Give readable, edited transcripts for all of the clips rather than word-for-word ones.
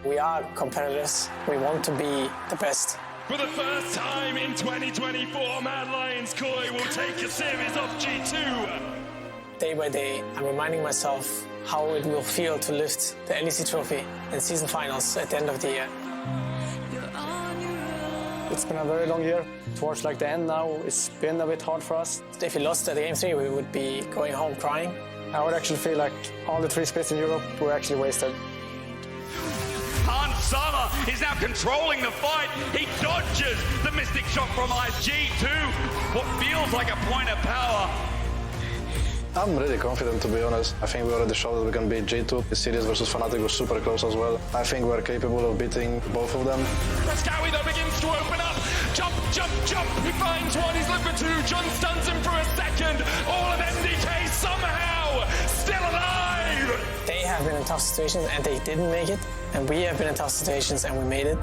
We are competitors. We want to be the best. For the first time in 2024, Mad Lions Koi will take a series of G2. Day by day, I'm reminding myself how it will feel to lift the LEC trophy in season finals at the end of the year. It's been a very long year. Towards like the end now, it's been a bit hard for us. If we lost at game 3, we would be going home crying. I would actually feel like all the 3 splits in Europe were actually wasted. Sama is now controlling the fight. He dodges the Mystic shot from G2. What feels like a point of power. I'm really confident, to be honest. I think we already showed that we can beat G2. The series versus Fnatic was super close as well. I think we're capable of beating both of them. Fresskowy though begins to open up. Jump, jump, jump. He finds one. He's looking for 2. John stuns him for a second. All of MDK somehow still alive. They have been in tough situations and they didn't make it. And we have been in tough situations and we made it.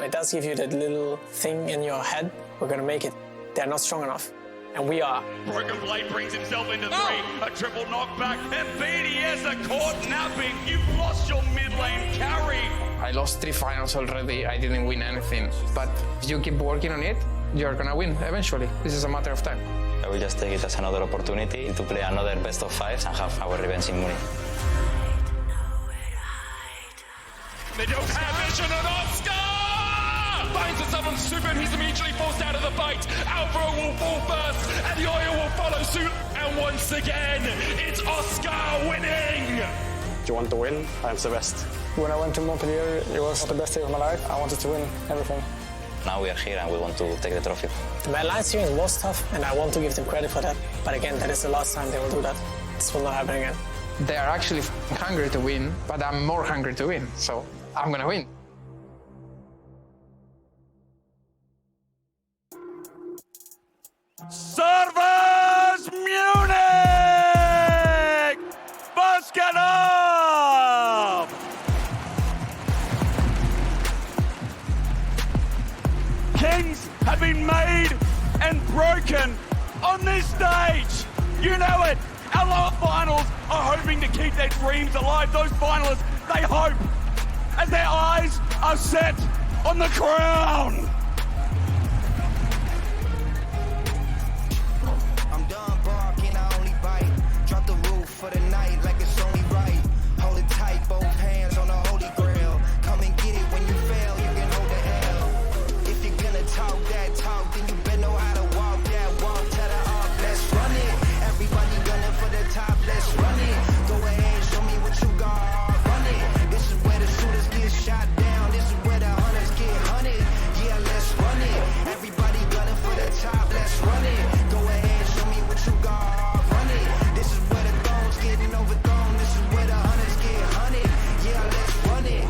It does give you that little thing in your head. We're going to make it. They're not strong enough. And we are. Broken Blade brings himself into 3. A triple knockback. And Vedius are caught napping. You've lost your mid lane carry. I lost 3 finals already. I didn't win anything. But if you keep working on it, you're going to win eventually. This is a matter of time. I will just take it as another opportunity to play another best of 5s and have our revenge in Munich. They don't have vision on Oscar! Finds himself on Supa and he's immediately forced out of the fight. Alvaro will fall first, Elyoya will follow suit. And once again, it's Oscar winning! You want to win, that's the best. When I went to Montpellier, it was the best day of my life. I wanted to win everything. Now we are here and we want to take the trophy. The Mad Lions series was tough and I want to give them credit for that. But again, that is the last time they will do that. This will not happen again. They are actually hungry to win, but I'm more hungry to win. So I'm going to win. Servus Munich! Basket up! Kings have been made and broken on this stage. You know it. Our lower finals are hoping to keep their dreams alive. Those finalists, they hope as their eyes are set on the crown. I'm done barking, I only bite. Drop the roof for the night like it's only right. Hold it tight, both hands on the holy grail. Come and get it when you fail, you can hold the hell. If you're gonna talk that talk, then you better know how to walk that walk. Tell the off, let's run it. Everybody gunning for the top, let's run it. Go ahead, show me what you got, run it. This is where the shooters get shot down. This is where the hunters get hunted. Yeah, let's run it. Everybody gunning for the top, let's run it. Go ahead, show me what you got, run it. This is where the thrones getting overthrown. This is where the hunters get hunted. Yeah, let's run it.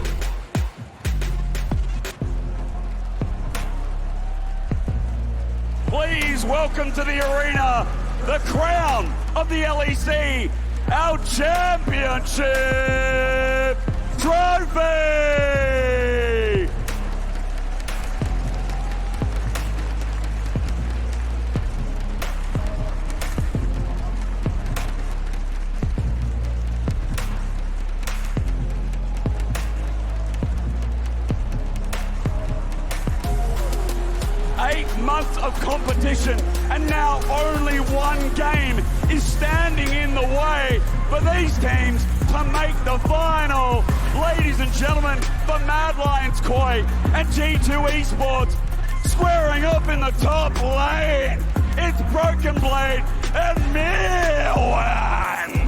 Please welcome to the arena the crown of the LEC, our championship trophy! Months of competition, and now only one game is standing in the way for these teams to make the final. Ladies and gentlemen, the Mad Lions Koi and G2 Esports squaring up in the top lane. It's Broken Blade and Myrwn.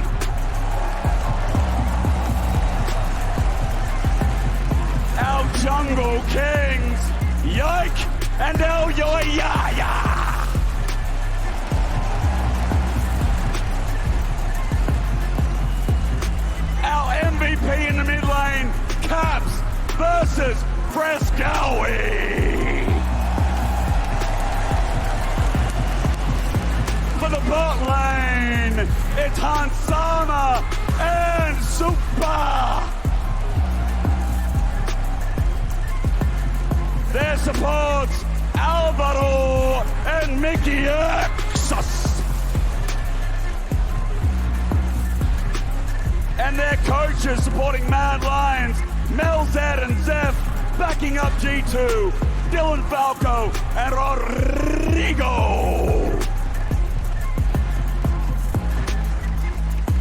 Our jungle kings, Yike and Elyoya! Our MVP in the mid lane, Caps versus Fresskowy! For the bot lane, it's Hansama and Supa! Their supports, Alvaro and Mikyx. and their coaches supporting Mad Lions, Melzed and Zeph, backing up G2, Dylan Falco and Rodrigo.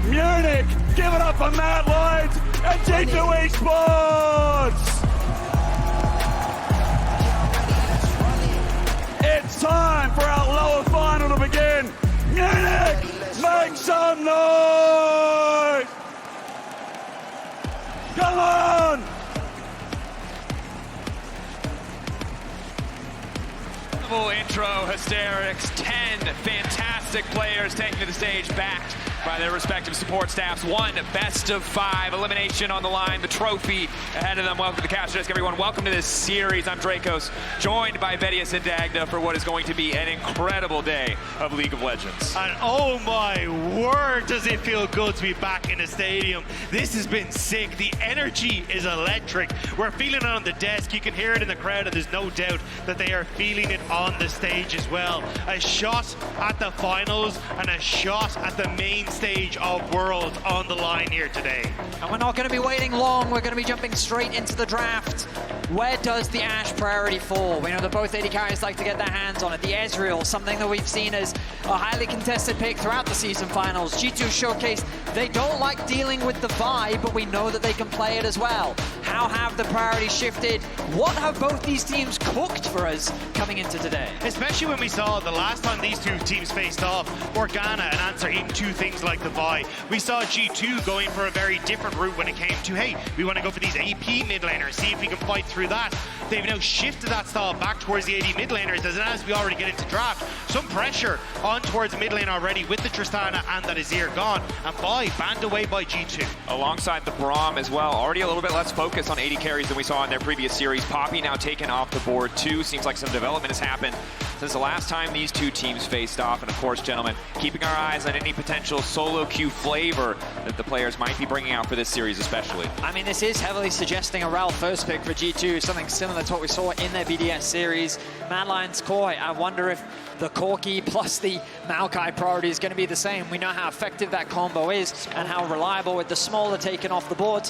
Myrwn, give it up for Mad Lions and G2 Esports! It's time for our lower final to begin. Myrwn, make some noise! Come on! Intro hysterics, 10 fantastic players taking to the stage, backed by their respective support staffs. One best of 5 elimination on the line, the trophy ahead of them. Welcome to the capture desk, everyone. Welcome to this series. I'm Drakos, joined by Vedius and Dagda for what is going to be an incredible day of League of Legends. And oh my word, does it feel good to be back in the stadium. This has been sick. The energy is electric. We're feeling it on the desk. You can hear it in the crowd, and there's no doubt that they are feeling it on the stage as well. A shot at the finals and a shot at the main stage of Worlds on the line here today. And we're not going to be waiting long. We're going to be jumping straight into the draft. Where does the Ashe priority fall? We know that both AD carries like to get their hands on it. The Ezreal, something that we've seen as a highly contested pick throughout the season finals. G2 showcase, they don't like dealing with the vibe, but we know that they can play it as well. How have the priorities shifted? What have both these teams cooked for us coming into today? Especially when we saw the last time these two teams faced off, Morgana and Answer eating two things like the Vi. We saw G2 going for a very different route when it came to, hey, we want to go for these AP mid laners, see if we can fight through that. They've now shifted that style back towards the AD mid laners, as we already get into draft. Some pressure on towards the mid lane already with the Tristana and that Azir gone, and Vi banned away by G2. Alongside the Braum as well, already a little bit less focus on AD carries than we saw in their previous series. Poppy now taken off the board too. Seems like some development has happened since the last time these two teams faced off. And of course, gentlemen, keeping our eyes on any potential solo queue flavor that the players might be bringing out for this series especially. I mean, this is heavily suggesting a Rell first pick for G2, something similar to what we saw in their VDS series. Mad Lions Koi, I wonder if the Corki plus the Maokai priority is going to be the same. We know how effective that combo is and how reliable with the smaller taken off the board.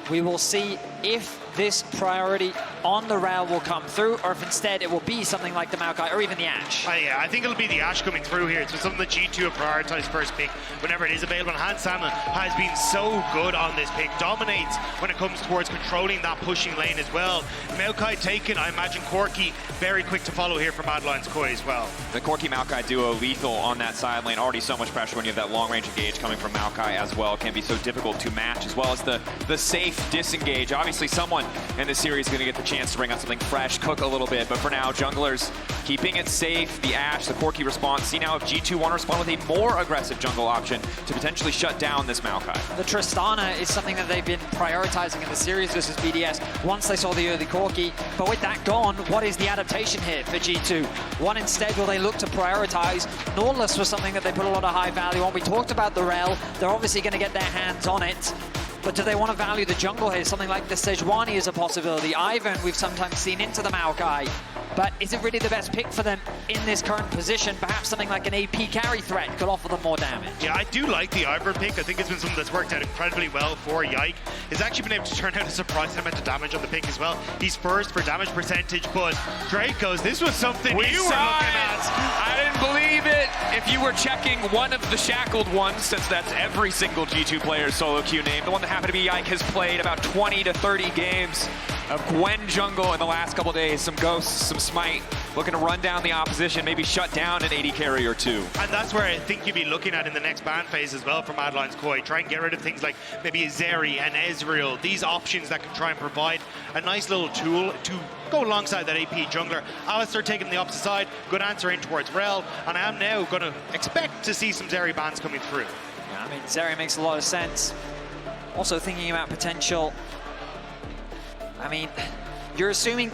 We will see if this priority on the Rell will come through, or if instead it will be something like the Maokai or even the Ashe. Yeah, I think it'll be the Ashe coming through here. It's something that G2 have prioritized first pick whenever it is available. And Hans Salmon has been so good on this pick, dominates when it comes towards controlling that pushing lane as well. Maokai taken, I imagine Corki very quick to follow here for Mad Lions Koi as well. The Corki Maokai duo lethal on that side lane. Already so much pressure when you have that long range engage coming from Maokai as well. Can be so difficult to match, as well as the safe disengage. Obviously someone in this series is going to get the chance to bring out something fresh, cook a little bit, but for now, junglers keeping it safe. The Ashe, the Corki response. See now if G2 want to respond with a more aggressive jungle option to potentially shut down this Maokai. The Tristana is something that they've been prioritizing in the series versus BDS once they saw the early Corki, but with that gone, what is the adaptation here for G2? What instead will they look to prioritize? Nautilus was something that they put a lot of high value on. We talked about the Rell. They're obviously going to get their hands on it. But do they want to value the jungle here? Something like the Sejuani is a possibility. Ivan, we've sometimes seen into the Maokai. But is it really the best pick for them in this current position? Perhaps something like an AP carry threat could offer them more damage. Yeah, I do like the Ivern pick. I think it's been something that's worked out incredibly well for Yike. He's actually been able to turn out a surprising amount of damage on the pick as well. He's first for damage percentage, but Drakos, this was something we you were looking at. I didn't believe it. If you were checking one of the shackled ones, since that's every single G2 player's solo queue name, the one that happened to be Yike has played about 20 to 30 games of Gwen jungle in the last couple days. Some ghosts, some smite, looking to run down the opposition, maybe shut down an AD carry or two. And that's where I think you'd be looking at in the next ban phase as well for Mad Lions Koi. Try and get rid of things like maybe Zeri and Ezreal. These options that can try and provide a nice little tool to go alongside that AP jungler. Alistar taking the opposite side, good answer in towards Rell, and I am now going to expect to see some Zeri bans coming through. Yeah, I mean, Zeri makes a lot of sense. Also thinking about potential, I mean, you're assuming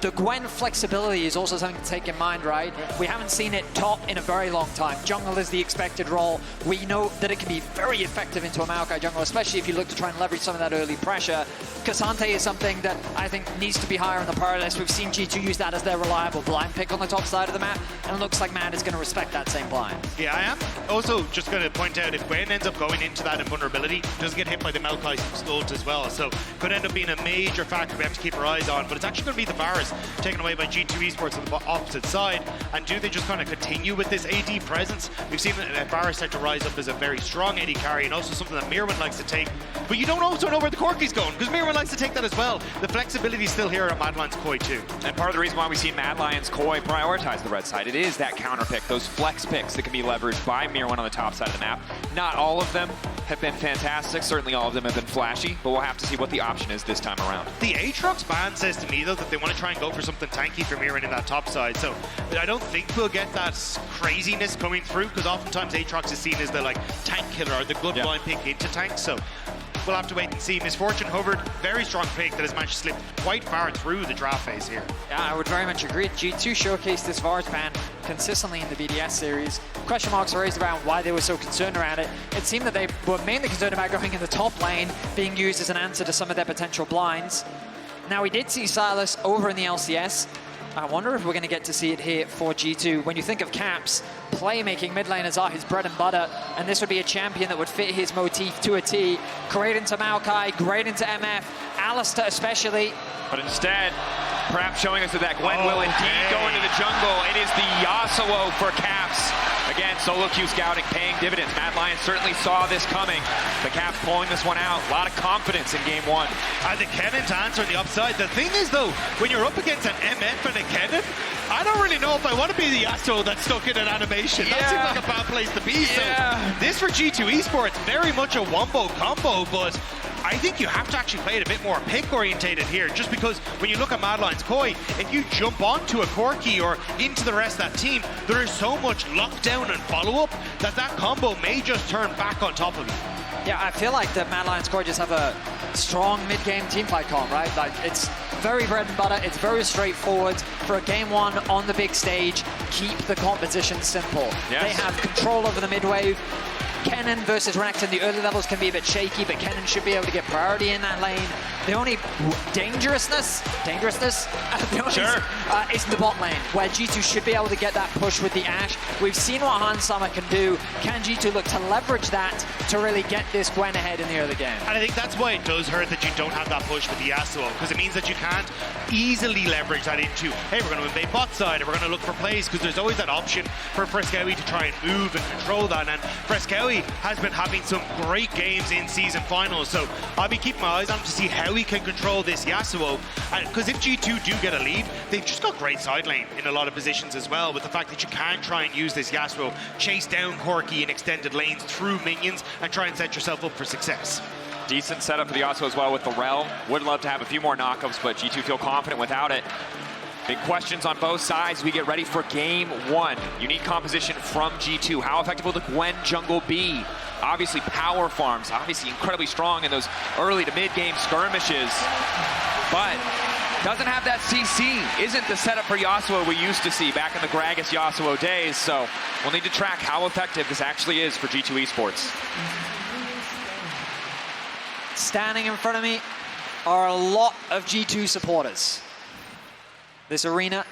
The Gwen flexibility is also something to take in mind, right? We haven't seen it top in a very long time. Jungle is the expected role. We know that it can be very effective into a Maokai jungle, especially if you look to try and leverage some of that early pressure. K'Sante is something that I think needs to be higher on the priority list. We've seen G2 use that as their reliable blind pick on the top side of the map, and it looks like Mad is going to respect that same blind. Yeah, I am also just going to point out, if Gwen ends up going into that invulnerability, doesn't get hit by the Maokai ult as well, so could end up being a major factor we have to keep our eyes on. But it's actually going to be the Varus taken away by G2 Esports on the opposite side. And do they just kind of continue with this AD presence? We've seen that Varus start to rise up as a very strong AD carry, and also something that Myrwn likes to take. But you don't also know where the Corki's going, because Myrwn likes to take that as well. The flexibility is still here at Mad Lions Koi too. And part of the reason why we've seen Mad Lions Koi prioritize the red side, it is that counter pick, those flex picks that can be leveraged by Myrwn on the top side of the map. Not all of them have been fantastic. Certainly all of them have been flashy, but we'll have to see what the option is this time around. The Aatrox ban says to me, though, that they want to try and go for something tanky for Myrwn in that top side. So I don't think we'll get that craziness coming through, because oftentimes Aatrox is seen as the tank killer or the good blind pick into tank. So we'll have to wait and see. Misfortune hovered, very strong pick that has managed to slip quite far through the draft phase here. Yeah, I would very much agree. G2 showcased this Varus ban consistently in the VDS series. Question marks were raised around why they were so concerned around it. It seemed that they were mainly concerned about going in the top lane, being used as an answer to some of their potential blinds. Now, we did see Silas over in the LCS. I wonder if we're going to get to see it here for G2. When you think of Caps, playmaking mid laners are his bread and butter, and this would be a champion that would fit his motif to a T. Great into Maokai, great into MF, Alistar especially. But instead, perhaps showing us that Gwen will indeed go into the jungle. It is the Yasuo for Caps. Again, solo queue scouting paying dividends. Mad Lions certainly saw this coming. The Caps pulling this one out. A lot of confidence in game one. And the Kennen to answer on the upside. The thing is, though, when you're up against an MF and a Kennen, I don't really know if I want to be the Yasuo that's stuck in an animation. That seems like a bad place to be. So this for G2 Esports, very much a wombo combo, but I think you have to actually play it a bit more pick-orientated here, just because when you look at Mad Lions Koi, if you jump onto a Corki or into the rest of that team, there is so much lockdown and follow-up that combo may just turn back on top of you. Yeah, I feel like the Mad Lions Koi just have a strong mid-game teamfight comp, right? Like, it's very bread and butter, it's very straightforward. For a game one on the big stage, keep the competition simple. Yes. They have control over the mid-wave. Kennen versus Renekton, the early levels can be a bit shaky, but Kennen should be able to get priority in that lane. The only dangerousness is the bot lane, where G2 should be able to get that push with the Ashe. We've seen what Han Summer can do. Can G2 look to leverage that to really get this Gwen ahead in the early game? And I think that's why it does hurt that you don't have that push with the Yasuo, because it means that you can't easily leverage that into, hey, we're going to invade bot side, or we're going to look for plays, because there's always that option for Fresskowy to try and move and control that. And Fresskowy has been having some great games in season finals, so I'll be keeping my eyes on him to see how he can control this Yasuo, because if G2 do get a lead, they've just got great side lane in a lot of positions as well, with the fact that you can try and use this Yasuo, chase down Corki in extended lanes through minions, and try and set yourself up for success. Decent setup for the Yasuo as well with the Rell. Would love to have a few more knockups, but G2 feel confident without it. Big questions on both sides. We get ready for game one. Unique composition from G2. How effective will the Gwen jungle be? Obviously, power farms, obviously incredibly strong in those early to mid-game skirmishes, but doesn't have that CC. Isn't the setup for Yasuo we used to see back in the Gragas Yasuo days, so we'll need to track how effective this actually is for G2 Esports. Standing in front of me are a lot of G2 supporters. This arena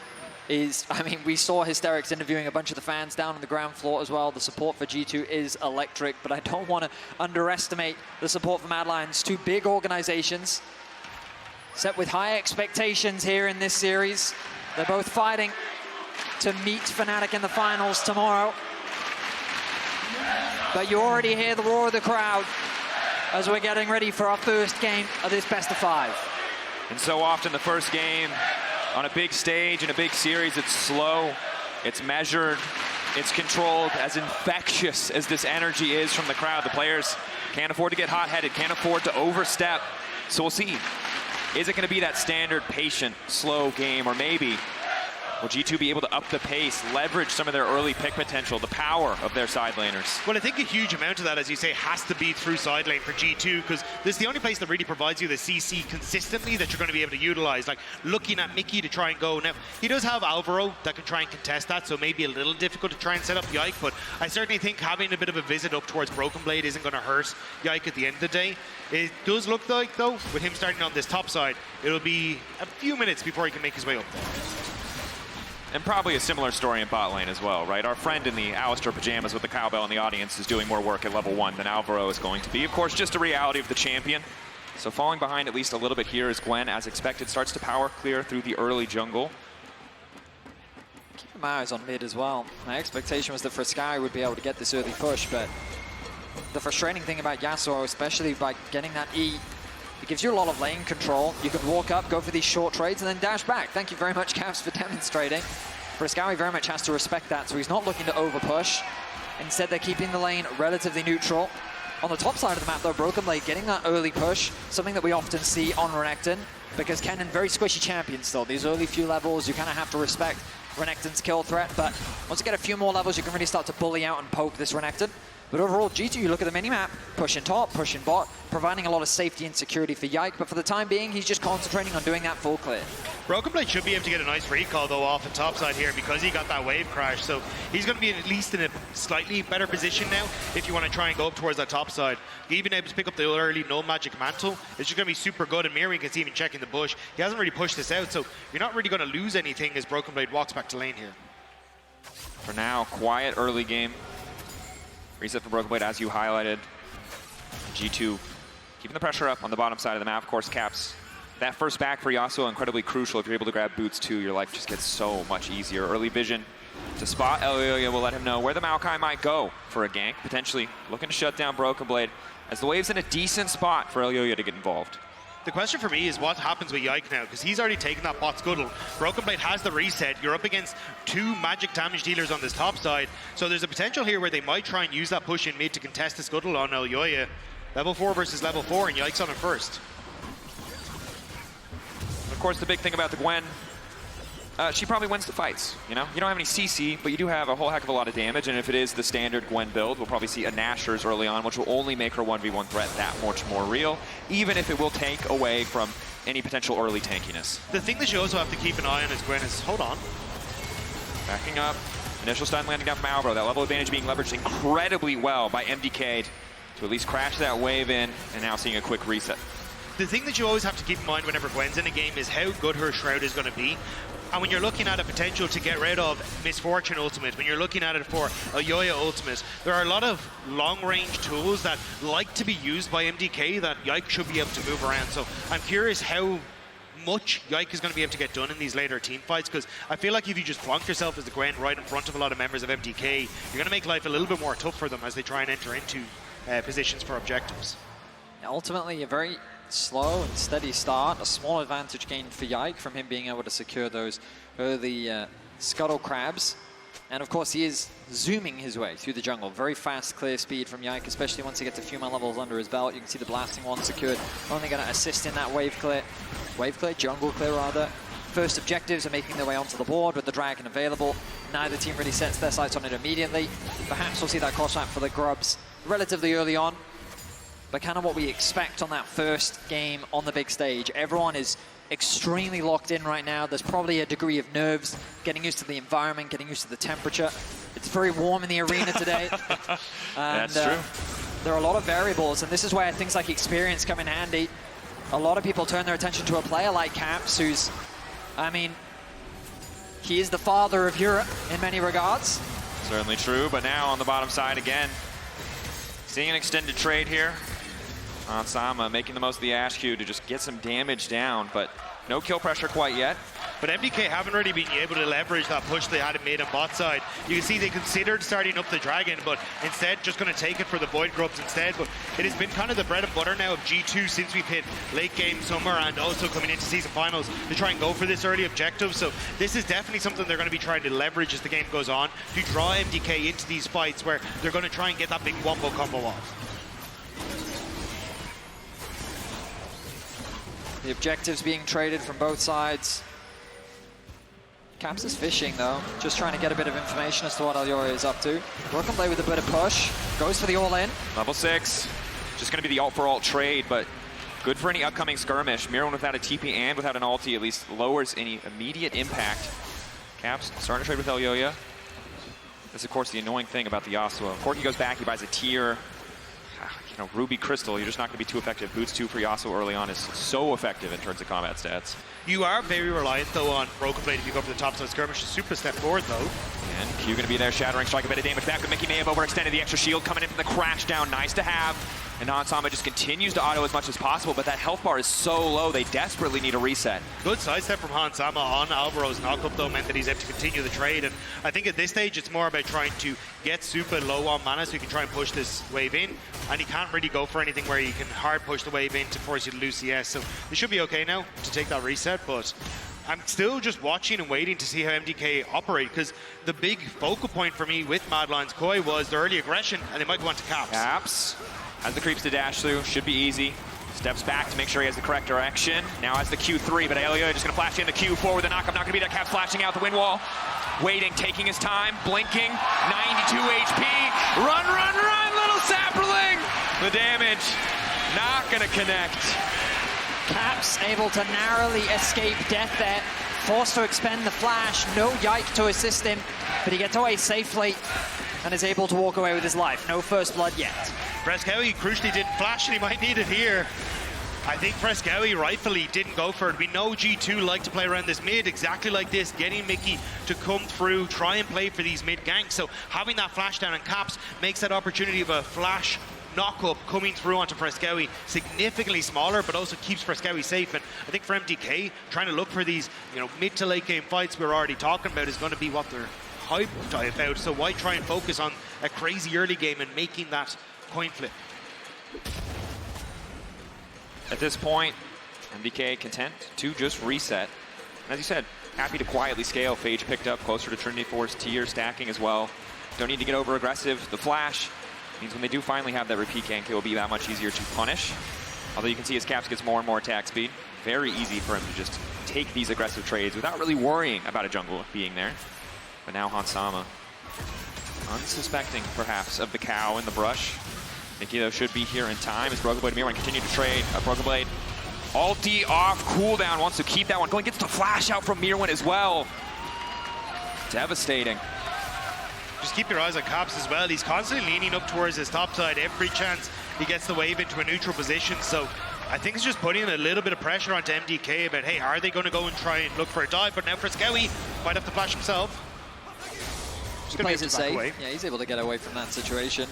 is, I mean, we saw Hysterics interviewing a bunch of the fans down on the ground floor as well. The support for G2 is electric, but I don't want to underestimate the support for Mad Lions. Two big organizations set with high expectations here in this series. They're both fighting to meet Fnatic in the finals tomorrow. But you already hear the roar of the crowd as we're getting ready for our first game of this best of 5. And so often the first game on a big stage in a big series, it's slow, it's measured, it's controlled. As infectious as this energy is from the crowd, the players can't afford to get hot-headed, can't afford to overstep. So we'll see. Is it going to be that standard, patient, slow game, or maybe Will G2 be able to up the pace, leverage some of their early pick potential, the power of their side laners? Well, I think a huge amount of that, as you say, has to be through side lane for G2, because this is the only place that really provides you the CC consistently that you're going to be able to utilize. Like looking at Mikyx to try and go. Now, he does have Alvaro that can try and contest that, so maybe a little difficult to try and set up Yike, but I certainly think having a bit of a visit up towards Broken Blade isn't going to hurt Yike at the end of the day. It does look like, though, with him starting on this top side, it'll be a few minutes before he can make his way up there. And probably a similar story in bot lane as well, right? Our friend in the Alistar pajamas with the cowbell in the audience is doing more work at level 1 than Alvaro is going to be. Of course, just a reality of the champion. So falling behind at least a little bit here as Gwen, as expected, starts to power clear through the early jungle. Keep my eyes on mid as well. My expectation was that Fresskowy would be able to get this early push, but the frustrating thing about Yasuo, especially by getting that E, it gives you a lot of lane control. You can walk up, go for these short trades, and then dash back. Thank you very much, Cavs, for demonstrating. Fresskowy very much has to respect that, so he's not looking to over-push. Instead, they're keeping the lane relatively neutral. On the top side of the map, though, Broken Blade getting that early push, something that we often see on Renekton, because Kennen, very squishy champion still. These early few levels, you kind of have to respect Renekton's kill threat, but once you get a few more levels, you can really start to bully out and poke this Renekton. But overall, G2, you look at the minimap, pushing top, pushing bot, providing a lot of safety and security for Yike, but for the time being, he's just concentrating on doing that full clear. Broken Blade should be able to get a nice recall, though, off the top side here because he got that wave crash. So he's going to be at least in a slightly better position now if you want to try and go up towards that top side. Even able to pick up the early no magic mantle, it's just going to be super good, and Myrwn can see him checking the bush. He hasn't really pushed this out, so you're not really going to lose anything as Broken Blade walks back to lane here. For now, quiet early game. Reset for Broken Blade, as you highlighted. G2 keeping the pressure up on the bottom side of the map. Of course, Caps. That first back for Yasuo, incredibly crucial. If you're able to grab boots too, your life just gets so much easier. Early vision to spot Elyoya will let him know where the Maokai might go for a gank. Potentially looking to shut down Broken Blade, as the wave's in a decent spot for Elyoya to get involved. The question for me is what happens with Yike now, because he's already taken that bot scuttle. Broken Blade has the reset. You're up against 2 magic damage dealers on this top side, so there's a potential here where they might try and use that push in mid to contest the scuttle on Elyoya. Level 4 versus level 4, and Yike's on him first. Of course, the big thing about the Gwen, she probably wins the fights, you know? You don't have any CC, but you do have a whole heck of a lot of damage, and if it is the standard Gwen build, we'll probably see a Nashers early on, which will only make her 1v1 threat that much more real, even if it will take away from any potential early tankiness. The thing that you also have to keep an eye on as Gwen is, hold on. Backing up, initial stun landing down from Alvaro, that level advantage being leveraged incredibly well by MDK to at least crash that wave in, and now seeing a quick reset. The thing that you always have to keep in mind whenever Gwen's in a game is how good her Shroud is going to be. And when you're looking at a potential to get rid of Misfortune Ultimate, when you're looking at it for Elyoya Ultimate, there are a lot of long-range tools that like to be used by MDK that Yike should be able to move around. So I'm curious how much Yike is going to be able to get done in these later team fights, because I feel like if you just plonk yourself as the Gwen right in front of a lot of members of MDK, you're going to make life a little bit more tough for them as they try and enter into positions for objectives. Ultimately, a very slow and steady start, a small advantage gained for Yike from him being able to secure those early scuttle crabs. And of course, he is zooming his way through the jungle. Very fast, clear speed from Yike, especially once he gets a few more levels under his belt. You can see the blasting one secured. Only going to assist in that wave clear, jungle clear rather. First objectives are making their way onto the board with the dragon available. Neither team really sets their sights on it immediately. Perhaps we'll see that cross-map for the Grubs relatively early on. But kind of what we expect on that first game on the big stage. Everyone is extremely locked in right now. There's probably a degree of nerves, getting used to the environment, getting used to the temperature. It's very warm in the arena today. And, that's true. There are a lot of variables, and this is where things like experience come in handy. A lot of people turn their attention to a player like Caps, who's, I mean, he is the father of Europe in many regards. Certainly true, but now on the bottom side again, seeing an extended trade here. Sama making the most of the Ashe Q to just get some damage down, but no kill pressure quite yet. But MDK haven't really been able to leverage that push they had made on bot side. You can see they considered starting up the Dragon, but instead just going to take it for the Void Grubs instead. But it has been kind of the bread and butter now of G2 since we've hit late game summer and also coming into season finals to try and go for this early objective. So this is definitely something they're going to be trying to leverage as the game goes on to draw MDK into these fights where they're going to try and get that big wombo combo off. The objectives being traded from both sides. Caps is fishing though, just trying to get a bit of information as to what Elyoya is up to. Broken Blade with a bit of push, goes for the all-in. Level 6, just going to be the ult-for-ult trade, but good for any upcoming skirmish. Myrwn without a TP and without an ulti at least lowers any immediate impact. Caps starting to trade with Elyoya. That's of course the annoying thing about the Yasuo. Corki goes back, he buys a tier. You know, Ruby Crystal, you're just not going to be too effective. Boots 2 for Yasuo early on is so effective in terms of combat stats. You are very reliant, though, on Broken Blade if you go for the top side skirmish. Supa step forward, though. And Q going to be there, shattering, strike a bit of damage back, but Mikyx may have overextended the extra shield coming in from the crash down. Nice to have. And Hansama just continues to auto as much as possible, but that health bar is so low, they desperately need a reset. Good sidestep from Hansama on Alvaro's knockup, though, meant that he's able to continue the trade. And I think at this stage, it's more about trying to get Supa low on mana so he can try and push this wave in. And he can't really go for anything where you can hard push the wave in to force you to lose CS. So they should be okay now to take that reset, but I'm still just watching and waiting to see how MDK operate, because the big focal point for me with Mad Lions Koi was the early aggression, and they might go on to Caps. Caps has the creeps to dash through, should be easy. Steps back to make sure he has the correct direction. Now has the Q3, but Elyoya just gonna flash in the Q4 with a knockup. Not gonna be there. Caps flashing out the wind wall. Waiting, taking his time, blinking. 92 HP. Run, run, run, little sapperling. The damage not gonna connect. Caps able to narrowly escape death there. Forced to expend the flash. No Yike to assist him, but he gets away safely and is able to walk away with his life. No first blood yet. Fresskowy crucially didn't flash, and he might need it here. I think Fresskowy rightfully didn't go for it. We know G2 like to play around this mid exactly like this, getting Mikyx to come through, try and play for these mid ganks. So having that flash down on Caps makes that opportunity of a flash knock-up coming through onto Fresskowy significantly smaller, but also keeps Fresskowy safe. And I think for MDK, trying to look for these, you know, mid to late game fights we're already talking about is going to be what they're hyped about. So why try and focus on a crazy early game and making that coin flip? At this point, MDK content to just reset. As you said, happy to quietly scale. Phage picked up closer to Trinity Force, tier stacking as well. Don't need to get over aggressive. The flash means when they do finally have that repeat gank, it will be that much easier to punish. Although you can see as Caps gets more and more attack speed, very easy for him to just take these aggressive trades without really worrying about a jungle being there. But now Hansama, unsuspecting perhaps of the cow in the brush. Mikyx though should be here in time as Broken Blade and Myrwn continue to trade. Broken Blade, ulti off, cooldown, wants to keep that one going, gets the flash out from Myrwn as well. Devastating. Just keep your eyes on Caps as well. He's constantly leaning up towards his top side every chance he gets the wave into a neutral position. So I think it's just putting a little bit of pressure onto MDK about, hey, are they going to go and try and look for a dive? But now Fresskowy might have to flash himself. He plays it safe. Yeah, he's able to get away from that situation.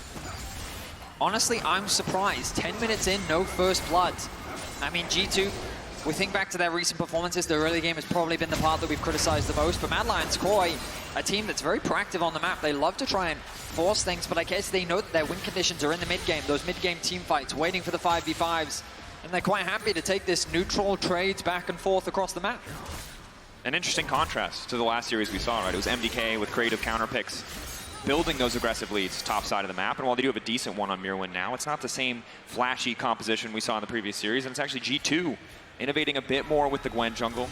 Honestly, I'm surprised. 10 minutes in, no first blood. I mean, G2, we think back to their recent performances, the early game has probably been the part that we've criticized the most, but Mad Lions Koi, a team that's very proactive on the map. They love to try and force things, but I guess they know that their win conditions are in the mid-game, those mid-game team fights, waiting for the 5v5s, and they're quite happy to take this neutral trades back and forth across the map. An interesting contrast to the last series we saw, right? It was MDK with creative counter picks, building those aggressive leads top side of the map, and while they do have a decent one on Myrwn now, it's not the same flashy composition we saw in the previous series, and it's actually G2 innovating a bit more with the Gwen jungle.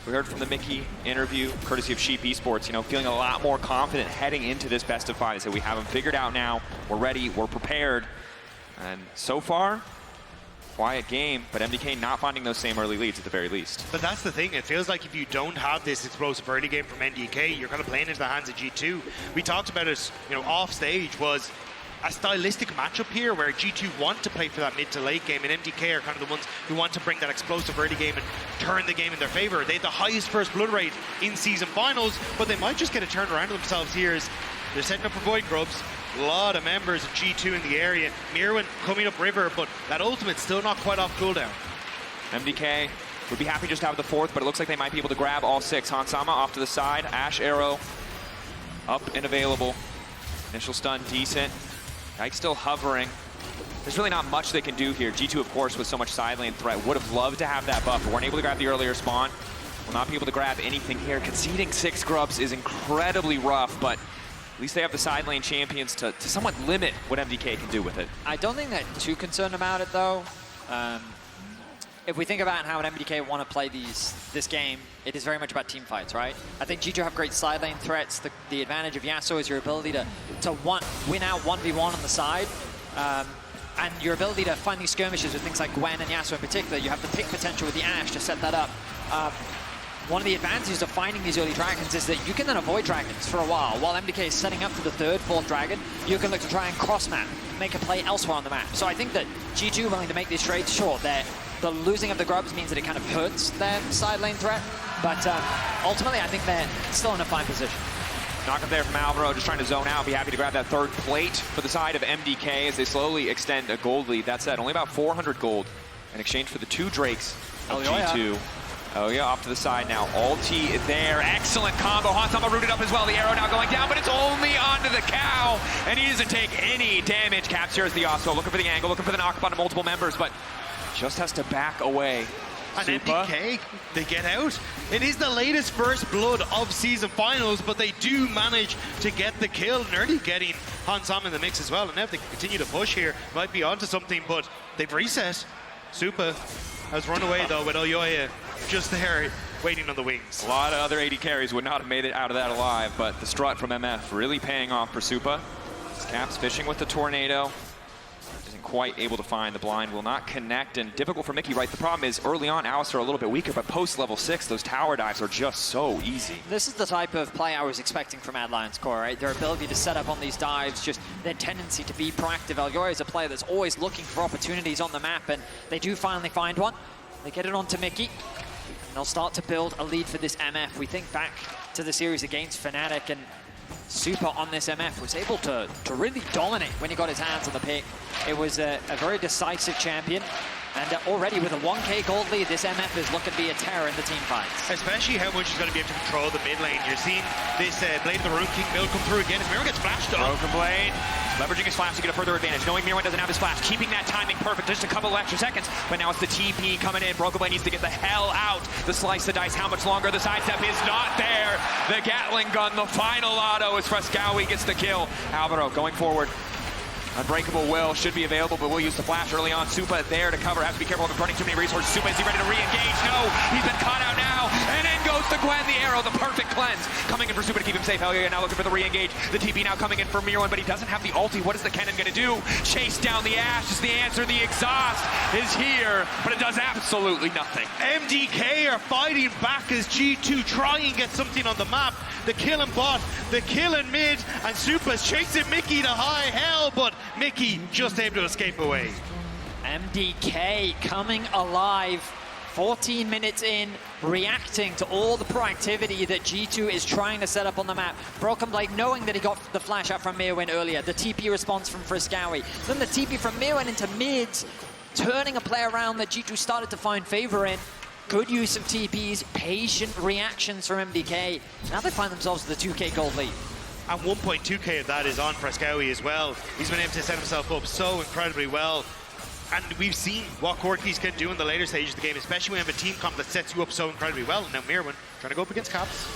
We heard from the Mikyx interview, courtesy of Sheep Esports, you know, feeling a lot more confident heading into this best of 5. So we have them figured out now, we're ready, we're prepared, and so far, quiet game, but MDK not finding those same early leads at the very least. But that's the thing, it feels like if you don't have this explosive early game from MDK, you're kind of playing into the hands of G2. We talked about it, you know, off stage, was a stylistic matchup here where G2 want to play for that mid to late game, and MDK are kind of the ones who want to bring that explosive early game and turn the game in their favor. They have the highest first blood rate in season finals, but they might just get it turned around to themselves here as they're setting up for Void Grubs. A lot of members of G2 in the area. Myrwn coming up river, but that ultimate's still not quite off cooldown. MDK would be happy just to have the 4th, but it looks like they might be able to grab all 6. Hansama off to the side, Ashe arrow up and available. Initial stun decent. Yike still hovering. There's really not much they can do here. G2, of course, with so much side lane threat, would have loved to have that buff, but weren't able to grab the earlier spawn. Will not be able to grab anything here. Conceding 6 grubs is incredibly rough, but at least they have the side lane champions to somewhat limit what MDK can do with it. I don't think they're too concerned about it, though. if we think about how an MDK want to play this game, it is very much about team fights, right? I think G2 have great side lane threats. The advantage of Yasuo is your ability to win out 1v1 on the side. And your ability to find these skirmishes with things like Gwen and Yasuo in particular. You have the pick potential with the Ashe to set that up. One of the advantages of finding these early dragons is that you can then avoid dragons for a while. While MDK is setting up for the third, fourth dragon, you can look to try and cross-map, make a play elsewhere on the map. So I think that G2 willing to make these trades, sure, the losing of the grubs means that it kind of hurts their side lane threat. But ultimately, I think they're still in a fine position. Knock up there from Alvaro, just trying to zone out. Be happy to grab that third plate for the side of MDK as they slowly extend a gold lead. That said, only about 400 gold in exchange for the 2 Drakes of G2. Elyoya off to the side now. Ulti there. Excellent combo. Hansama rooted up as well. The arrow now going down, but it's only onto the cow. And he doesn't take any damage. Caps here as the Yasuo. Looking for the angle, looking for the knock up onto multiple members, but just has to back away. And Supa. MDK, they get out. It is the latest first blood of season finals, but they do manage to get the kill. Nerdy getting Hansama in the mix as well. And now if they continue to push here, might be onto something, but they've reset. Supa has run away though with Elyoya just there waiting on the wings. A lot of other AD carries would not have made it out of that alive, but the strut from MF really paying off for Supa. Caps fishing with the tornado. Isn't quite able to find the blind, will not connect, and difficult for Mikyx, right? The problem is early on, Alistar a little bit weaker, but post level 6, those tower dives are just so easy. This is the type of play I was expecting from Adline's core, right? Their ability to set up on these dives, just their tendency to be proactive. Elyoya is a player that's always looking for opportunities on the map, and they do finally find one. They get it onto Mikyx. They'll start to build a lead for this MF. We think back to the series against Fnatic, and Supa on this MF was able to really dominate when he got his hands on the pick. It was a very decisive champion. And already with a 1k gold lead, this MF is looking to be a terror in the team fights. Especially how much he's going to be able to control the mid lane. You're seeing this Blade of the Rune King build come through again. If Myrwn gets flashed on. Broken Blade, leveraging his flash to get a further advantage. Knowing Myrwn doesn't have his flash, keeping that timing perfect, just a couple of extra seconds. But now it's the TP coming in. Broken Blade needs to get the hell out. The slice the dice, how much longer? The sidestep is not there. The Gatling gun, the final auto as Fresskowy gets the kill. Alvaro going forward. Unbreakable will should be available, but we'll use the flash early on. Supa there to cover. Has to be careful of burning too many resources. Supa, is he ready to re-engage? No, he's been caught out now. And in goes the Gwen, the arrow, the perfect cleanse. Coming in for Supa to keep him safe. Elyoya now looking for the re-engage. The TP now coming in for Myrwn, but he doesn't have the ulti. What is the Kennen gonna do? Chase down the Ashe is the answer. The exhaust is here, but it does absolutely nothing. MDK are fighting back as G2 try and get something on the map. The kill in bot, the kill in mid, and Supa's chasing Mikyx to high hell, but Mikyx just able to escape away. MDK coming alive, 14 minutes in, reacting to all the proactivity that G2 is trying to set up on the map. Broken Blade knowing that he got the flash out from Myrwn earlier, the TP response from Fresskowy, then the TP from Myrwn into mids, turning a play around that G2 started to find favor in. Good use of TPs, patient reactions from MDK. Now they find themselves with a 2k gold lead. And 1.2k of that is on Fresskowy as well. He's been able to set himself up so incredibly well. And we've seen what Corkis can do in the later stages of the game, especially when you have a team comp that sets you up so incredibly well. Now Myrwn trying to go up against Caps.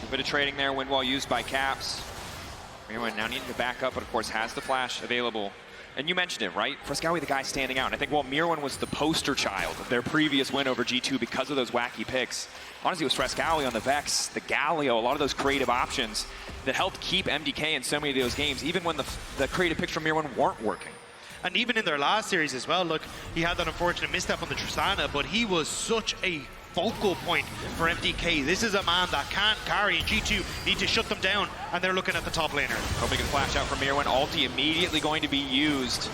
A bit of trading there, wind wall used by Caps. Myrwn now needing to back up, but of course has the flash available. And you mentioned it, right? Fresskowy, the guy standing out. And I think, well, Myrwn was the poster child of their previous win over G2 because of those wacky picks. Honestly, it was Fresskowy on the Vex, the Galio, a lot of those creative options that helped keep MDK in so many of those games, even when the creative picks from Myrwn weren't working. And even in their last series as well, look, he had that unfortunate misstep on the Tristana, but he was such a focal point for MDK. This is a man that can't carry, and G2 need to shut them down, and they're looking at the top laner. Hoping to flash out from Myrwn. Ulti immediately going to be used.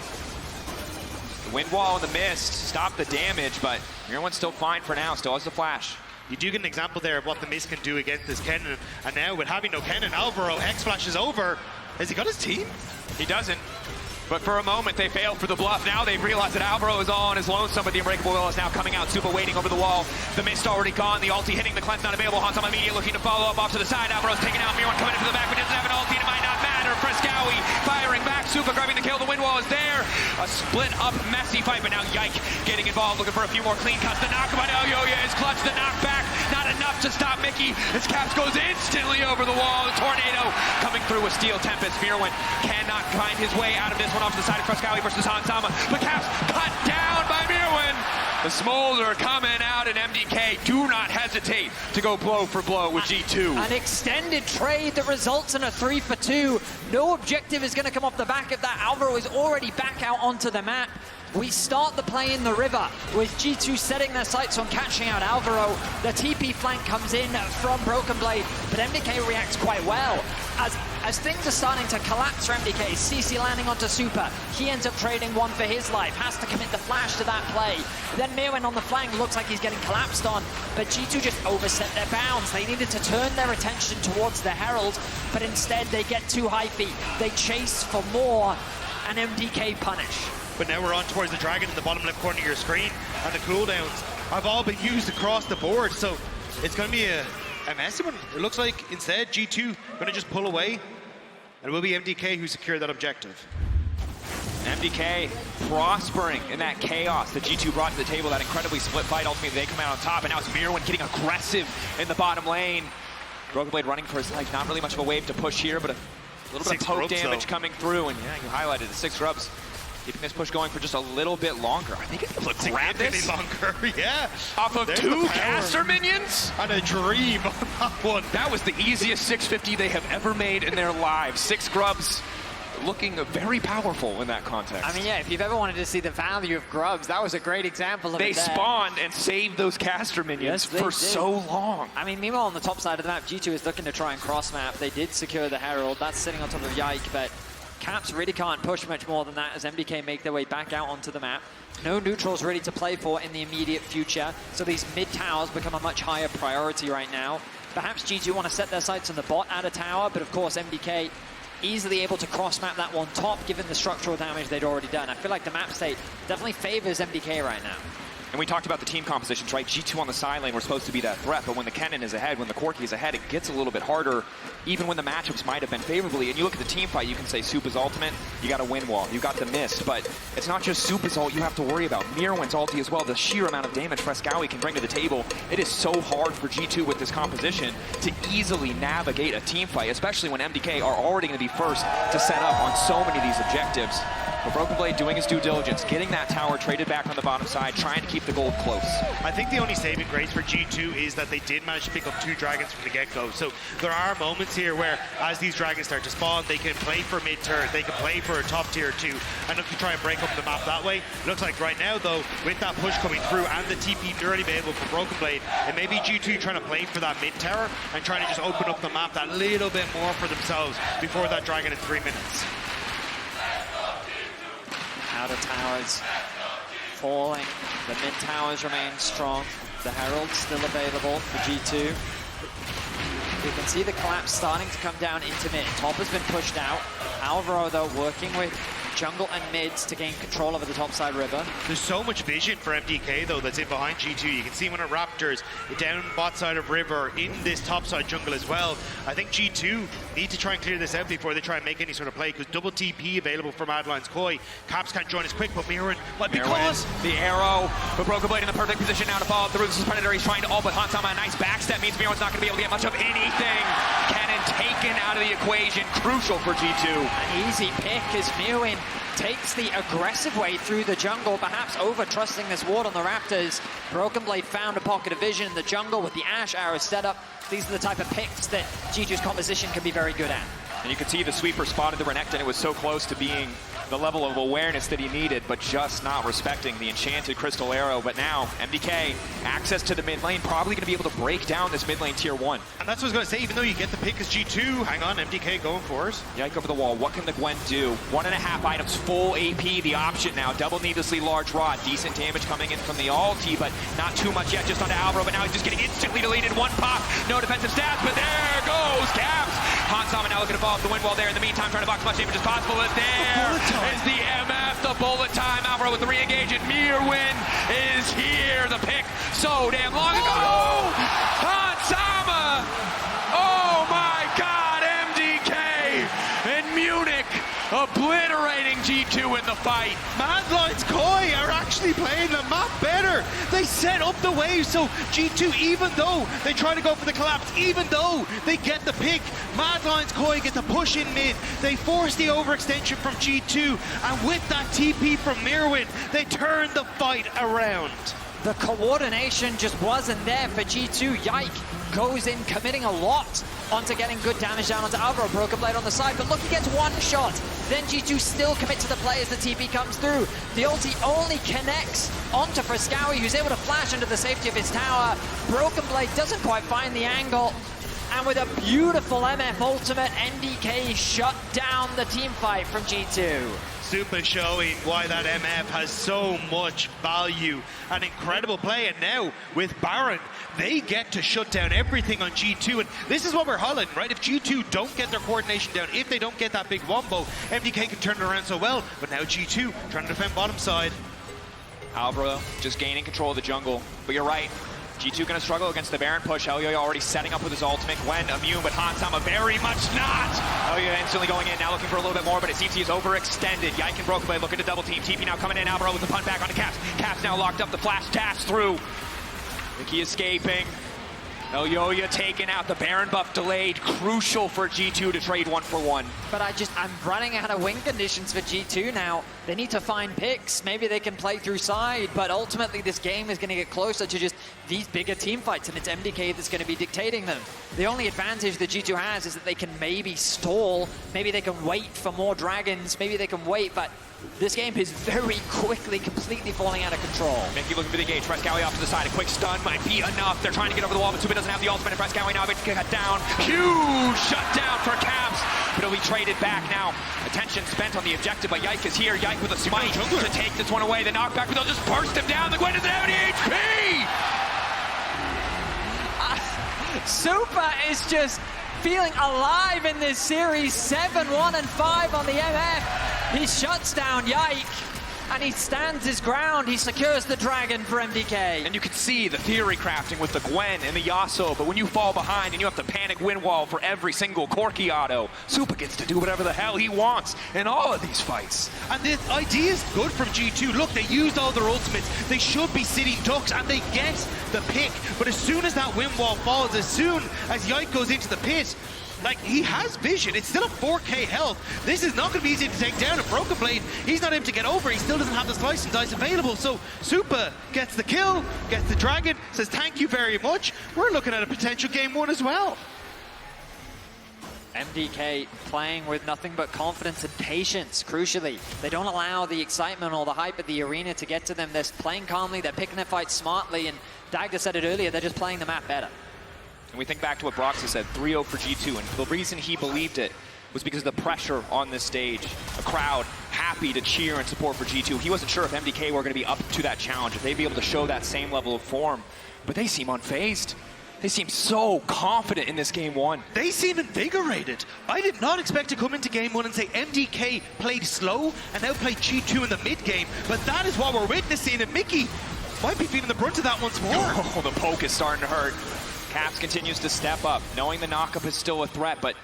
The wind wall in the mist, stop the damage, but Myrwn's still fine for now, still has the flash. You do get an example there of what the mist can do against this Kennen, and now with having no Kennen, Alvaro X-Flash is over. Has he got his team? He doesn't. But for a moment, they failed for the bluff. Now they've realized that Alvaro is all on his lonesome, but the Unbreakable Will is now coming out. Supa waiting over the wall. The mist already gone. The ulti hitting the cleanse not available. Hansama immediately looking to follow up off to the side. Alvaro's taking out Myrwn coming into the back, but doesn't have an ulti. It might not matter. Fresskowy firing back. Supa grabbing the kill. The wind wall is there. A split up, messy fight, but now Yike getting involved, looking for a few more clean cuts. The knock by Elyoya is clutch. The knockback, not enough to stop Mikyx. His Caps goes instantly over the wall. The tornado coming through with Steel Tempest. Myrwn cannot find his way out of this one off to the side of Fresskowy versus Hansama. But Caps cut down by Myrwn. The Smolder coming out, and MDK do not hesitate to go blow for blow with G2. An extended trade that results in a 3-for-2. No objective is going to come off the back of that. Alvaro is already back out onto the map. We start the play in the river with G2 setting their sights on catching out Alvaro. The TP flank comes in from Broken Blade, but MDK reacts quite well. As things are starting to collapse for MDK, CC landing onto Supa. He ends up trading one for his life, has to commit the flash to that play. Then Myrwn on the flank looks like he's getting collapsed on, but G2 just overset their bounds. They needed to turn their attention towards the Herald, but instead they get too high feet. They chase for more, and MDK punish. But now we're on towards the Dragon in the bottom left corner of your screen, and the cooldowns have all been used across the board, so it's going to be a messy one. It looks like instead G2 going to just pull away, and it will be MDK who secure that objective. MDK prospering in that chaos that G2 brought to the table, that incredibly split fight. Ultimately, they come out on top, and now it's Myrwn getting aggressive in the bottom lane. Broken Blade running for his life. Not really much of a wave to push here, but a little bit of poke damage coming through, and yeah, you highlighted the 6 grubs. Keeping this push going for just a little bit longer. I think it's able to grab this longer, yeah. Off of 2 caster minions? And a dream on that one. That was the easiest 650 they have ever made in their lives. 6 grubs looking very powerful in that context. I mean, yeah, if you've ever wanted to see the value of grubs, that was a great example of it. They spawned and saved those caster minions for so long. I mean, meanwhile, on the top side of the map, G2 is looking to try and cross-map. They did secure the Herald. That's sitting on top of Yike, but Caps really can't push much more than that as MDK make their way back out onto the map. No neutrals ready to play for in the immediate future, so these mid towers become a much higher priority right now. Perhaps G2 want to set their sights on the bot at a tower, but of course MDK easily able to cross-map that one top given the structural damage they'd already done. I feel like the map state definitely favors MDK right now. And we talked about the team compositions, right? G2 on the side lane were supposed to be that threat, but when the Kennen is ahead, when the Corki is ahead, it gets a little bit harder, even when the matchups might have been favorably. And you look at the team fight, you can say Supa's ultimate, you got a wind wall, you got the mist, but it's not just Supa's ult you have to worry about. Myrwn's ulti as well, the sheer amount of damage Fresskowy can bring to the table. It is so hard for G2 with this composition to easily navigate a team fight, especially when MDK are already going to be first to set up on so many of these objectives. But Broken Blade doing his due diligence, getting that tower traded back on the bottom side, trying to keep the gold close. I think the only saving grace for G2 is that they did manage to pick up 2 dragons from the get-go. So there are moments here where, as these dragons start to spawn, they can play for mid-turret, they can play for a top tier 2, and look to try and break up the map that way. Looks like right now, though, with that push coming through and the TP already available for Broken Blade, it may be G2 trying to play for that mid-tower and trying to just open up the map that little bit more for themselves before that dragon in 3 minutes. Outer towers falling. The mid towers remain strong. The Herald still available for G2. You can see the collapse starting to come down into mid. Top has been pushed out. Alvaro, though, working with jungle and mids to gain control over the topside river. There's so much vision for MDK, though, that's in behind G2. You can see when it Raptors down bot side of river in this topside jungle as well. I think G2 need to try and clear this out before they try and make any sort of play, because double TP available from Madeline's Koi. Caps can't join as quick, but Myrwn, but because the arrow, but Broken Blade in the perfect position now to follow through. This is Predator. He's trying to all but hunt on a nice backstep. Means Myrwn's not going to be able to get much of anything. Kennen taken out of the equation. Crucial for G2. An easy pick as Myrwn takes the aggressive way through the jungle, perhaps over-trusting this ward on the Raptors. Broken Blade found a pocket of vision in the jungle with the Ashe arrow set up. These are the type of picks that G2's composition can be very good at. And you can see the sweeper spotted the Renekton. It was so close to being the level of awareness that he needed, but just not respecting the enchanted crystal arrow. But now, MDK, access to the mid lane, probably going to be able to break down this mid lane tier 1. And that's what I was going to say, even though you get the pick as G2, hang on, MDK going for it. Yike over the wall. What can the Gwen do? 1.5 items, full AP, the option now. Double needlessly large rod. Decent damage coming in from the ulti, but not too much yet, just onto Alvaro. But now he's just getting instantly deleted. 1 pop, no defensive stats, but there goes Caps. Hansama now looking to fall off the wind wall there. In the meantime, trying to box as much damage as possible. But there is the MF, the bullet time. Alvaro with the re-engage, and Myrwn is here. The pick so damn long ago. Hansama! Oh my God, MDK and Munich obliterating G2 in the fight. Madeline's Koi are actually playing the map better. They set up the wave, so G2, even though they try to go for the collapse, even though they get the pick, Madeline's Koi get the push in mid. They force the overextension from G2, and with that TP from Myrwn, they turn the fight around. the coordination just wasn't there for G2. Yike goes in, committing a lot onto getting good damage down onto Alvaro. Broken Blade on the side, but look, he gets one shot. Then G2 still commit to the play as the TP comes through. The ulti only connects onto Fresskowy, who's able to flash into the safety of his tower. Broken Blade doesn't quite find the angle. And with a beautiful MF ultimate, MDK shut down the team fight from G2. Supa showing why that MF has so much value. An incredible play, and now with Baron, they get to shut down everything on G2, and this is what we're highlighting, right? If G2 don't get their coordination down, if they don't get that big wombo, MDK can turn it around so well, but now G2 trying to defend bottom side. Alvaro just gaining control of the jungle, but you're right. G2 gonna struggle against the Baron push. Elyoya already setting up with his ultimate. Gwen immune, but Hansama very much not. Elyoya instantly going in, now looking for a little bit more, but it seems he is overextended. Yike and Broken Blade looking to double team. TP now coming in, Alvaro with the punt back onto Caps. Caps now locked up, the flash dash through. Mikyx escaping. Elyoya taken out, the Baron buff delayed. Crucial for G2 to trade 1-for-1. But I'm running out of win conditions for G2 now. They need to find picks. Maybe they can play through side, but ultimately this game is going to get closer to just these bigger team fights, and it's MDK that's going to be dictating them. The only advantage that G2 has is that they can maybe stall. Maybe they can wait for more dragons. Maybe they can wait, but this game is very quickly, completely falling out of control. Mikyx looking for the engage. Fresskowy off to the side. A quick stun might be enough. They're trying to get over the wall, but Supa doesn't have the ultimate. And Fresskowy now gets cut down. Huge shutdown for Caps, but it'll be traded back now. Attention spent on the objective, but Yike is here. Yike with a smite to take this one away. The knockback, but they'll just burst him down. The Gwen doesn't have any HP! Supa is just feeling alive in this series. 7-1 and 5 on the MF. He shuts down Yike, and he stands his ground. He secures the dragon for MDK. And you can see the theory crafting with the Gwen and the Yasuo, but when you fall behind and you have to panic win wall for every single Corki auto, Supa gets to do whatever the hell he wants in all of these fights. And the idea is good from G2. Look, they used all their ultimates. They should be sitting ducks, and they get the pick. But as soon as that win wall falls, as soon as Yike goes into the pit, like, he has vision. It's still a 4k health. This is not going to be easy to take down. A Broken Blade, he's not able to get over. He still doesn't have the slice and dice available. So Supa gets the kill, gets the dragon, says thank you very much. We're looking at a potential game 1 as well. MDK playing with nothing but confidence and patience, crucially. They don't allow the excitement or the hype of the arena to get to them. They're playing calmly, they're picking their fights smartly, and Dagda said it earlier, they're just playing the map better. And we think back to what Broxah said, 3-0 for G2, and the reason he believed it was because of the pressure on this stage. A crowd happy to cheer and support for G2. He wasn't sure if MDK were going to be up to that challenge, if they'd be able to show that same level of form, but they seem unfazed. They seem so confident in this game 1. They seem invigorated. I did not expect to come into game 1 and say MDK played slow and now played G2 in the mid game, but that is what we're witnessing, and Mikyx might be feeling the brunt of that once more. Oh, the poke is starting to hurt. Caps continues to step up, knowing the knockup is still a threat, but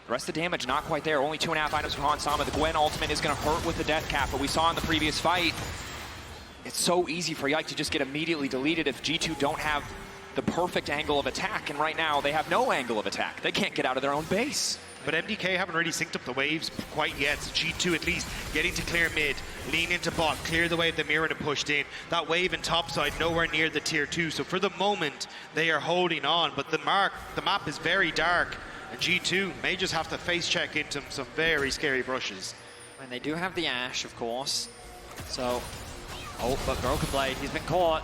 the rest of the damage not quite there. Only 2.5 items for Hansama. The Gwen ultimate is going to hurt with the death cap, but we saw in the previous fight, it's so easy for Yike to just get immediately deleted if G2 don't have the perfect angle of attack, and right now they have no angle of attack. They can't get out of their own base. But MDK haven't really synced up the waves quite yet, so G2 at least getting to clear mid, lean into bot, clear the wave that Myrwn had pushed in. That wave in topside nowhere near the tier 2, so for the moment they are holding on, but the map is very dark, and G2 may just have to face check into some very scary brushes. And they do have the Ashe, of course, so, oh, but Broken Blade, he's been caught.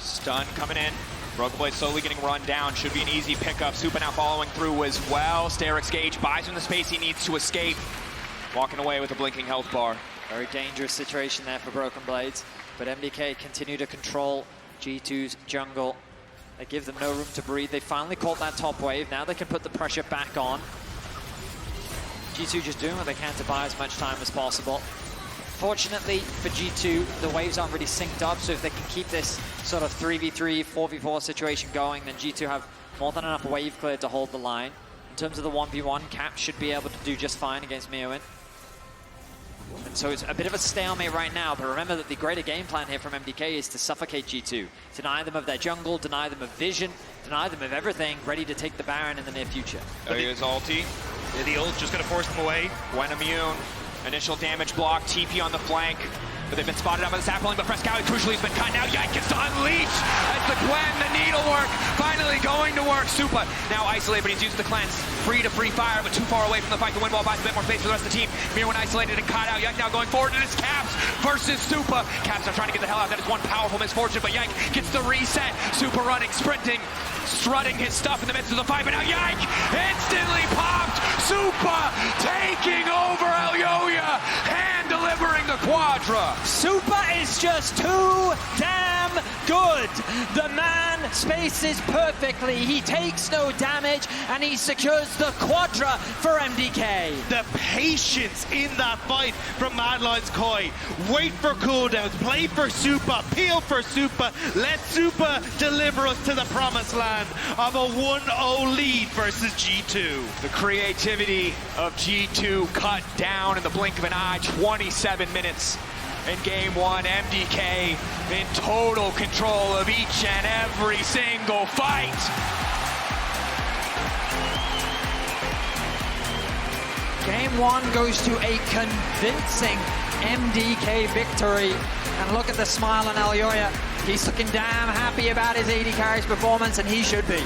Stun coming in. Broken Blade slowly getting run down. Should be an easy pickup. Supa now following through as well. Sterix Gage buys him the space he needs to escape. Walking away with a blinking health bar. Very dangerous situation there for Broken Blades. But MDK continue to control G2's jungle. They give them no room to breathe. They finally caught that top wave. Now they can put the pressure back on. G2 just doing what they can to buy as much time as possible. Fortunately for G2, the waves aren't really synced up, so if they can keep this sort of 3v3, 4v4 situation going, then G2 have more than enough wave clear to hold the line. In terms of the 1v1, Cap should be able to do just fine against Myrwn. And so it's a bit of a stalemate right now, but remember that the greater game plan here from MDK is to suffocate G2. Deny them of their jungle, deny them of vision, deny them of everything, ready to take the Baron in the near future. There's ulti. Yeah, the ult just going to force them away. Gwen immune. Initial damage block, TP on the flank. but they've been spotted out by the sapling, but Fresskowy crucially has been cut. Now Yike gets to unleash as the Gwen, the needlework, finally going to work. Supa now isolated, but he's using the cleanse. Free to free fire, but too far away from the fight. The win ball buys a bit more space for the rest of the team. Myrwn isolated and caught out. Yike now going forward, and it's Caps versus Supa. Caps now trying to get the hell out. That is one powerful misfortune, but Yike gets the reset. Supa running, sprinting, strutting his stuff in the midst of the fight, but now Yike instantly popped. Supa taking over Elyoya, hand delivering the quadra. Supa is just too damn good. The man spaces perfectly. He takes no damage, and he secures the quadra for MDK. The patience in that fight from Mad Lions Koi. Wait for cooldowns, play for Supa, peel for Supa, let Supa deliver us to the promised land of a 1-0 lead versus G2. The creativity of G2 cut down in the blink of an eye. 27 minutes in game one. MDK in total control of each and every single fight. Game one goes to a convincing MDK victory. And look at the smile on Elyoya. He's looking damn happy about his AD carry's performance, and he should be.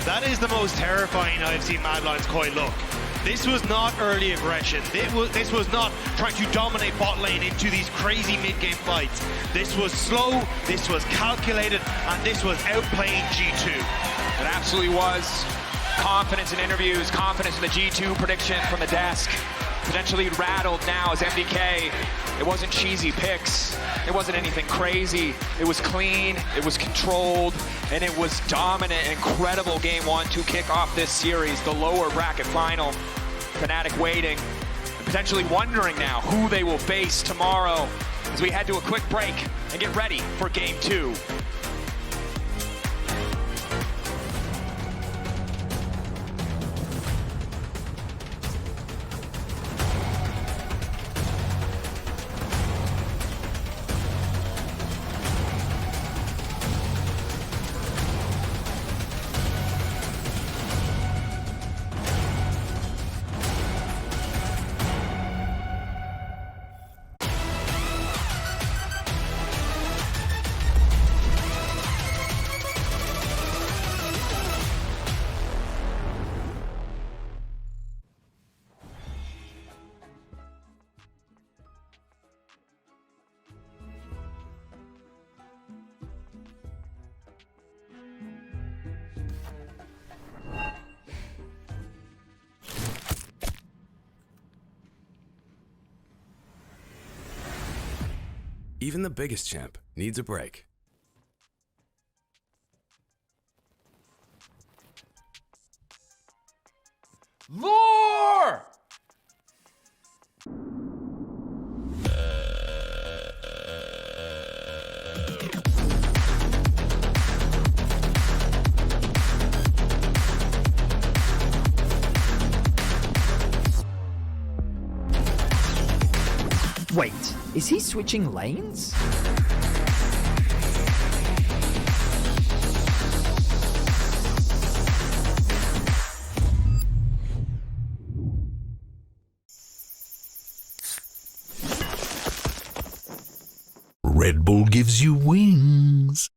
That is the most terrifying I've seen Mad Lions Koi look. This was not early aggression. This was not trying to dominate bot lane into these crazy mid-game fights. This was slow, this was calculated, and this was outplaying G2. It absolutely was. Confidence in interviews, confidence in the G2 prediction from the desk. Potentially rattled now as MDK. It wasn't cheesy picks. It wasn't anything crazy. It was clean, it was controlled, and it was dominant. Incredible game one to kick off this series, the lower bracket final. Fnatic waiting, and potentially wondering now who they will face tomorrow as we head to a quick break and get ready for game two. Even the biggest champ needs a break. Laure! Wait, is he switching lanes? Red Bull gives you wings.